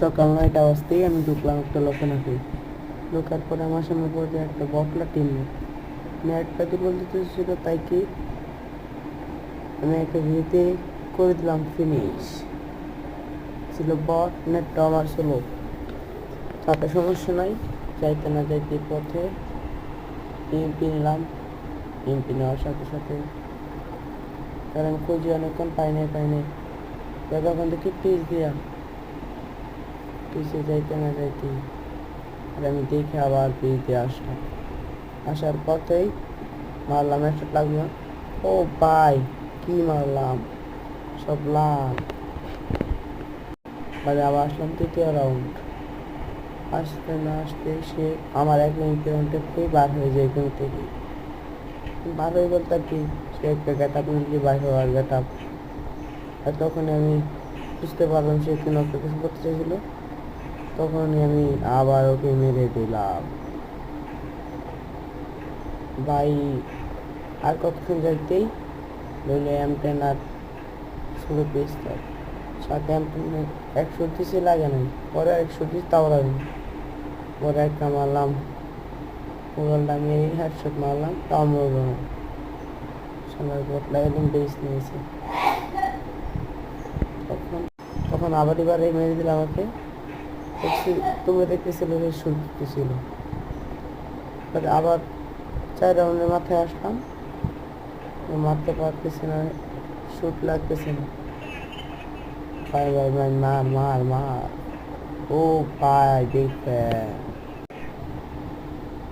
সকাল 9টা বাজতেই আমি ঢুকলাম একটা লোকানোতে। ঢোকার পরে আমার সামনে পড়ে একটা বটলা টিম নেট প্যাকে বলতে ছিল, তাই কি আমি একটা ভিডিওতে করে দিলাম ফিনিশ। ছিল বট, নেটটা আমার ছিল, তাতে সমস্যা নাই। যাইতে না যাইতে পথে ইএমপি নিলাম। ইএমপি নেওয়ার সাথে সাথে কারণ খুঁজি অনেকক্ষণ পাই নাই তখন দেখি পিস দিয়া পিসে যাইতে না যাইতে আর আমি দেখে আবার পিস দিয়ে আসলাম। আসার পথেই মারলাম একটা লাগলো। ও ভাই, কি মারলাম, সব লাল। বাজে আবার আসলাম তৃতীয় রাউন্ড। আসতে না আসতে সে আমার এক মিনিট রাউন্ডে বার হয়ে যায় এখান থেকে। বার হয়ে বলতে কি, সে একটা গেট আপ নিয়ে বার হওয়ার গেট আপ। আর তখন আমি বুঝতে পারলাম সে কোনো একটা কিছু করতে চাইছিল। তখনই আমি আবার ওকে মেরে দিলাম। ভাই আর কতক্ষণ যাইতেই নইলে M10 আর ষোলো পিস্তল সাথে M10 130 লাগে নাই, পরে 130 তাও লাগে। পরে একটা মারলাম, মোবাইলটা আমি হেডশট মারলাম, তাও মরল না। সবাই বটলা এবং বেস নিয়েছে। তখন তখন এবার মেরে দিল আমাকে। তোমরা দেখতেছিল যে শুট ছিল। আবার 4 রাউন্ডের মাথায় আসলাম, মারতে পারতেছি না, শুট লাগতেছে না। ভাই ভাই ভাই, মার মার মার। ও ভাই, বিগ ফ্যান।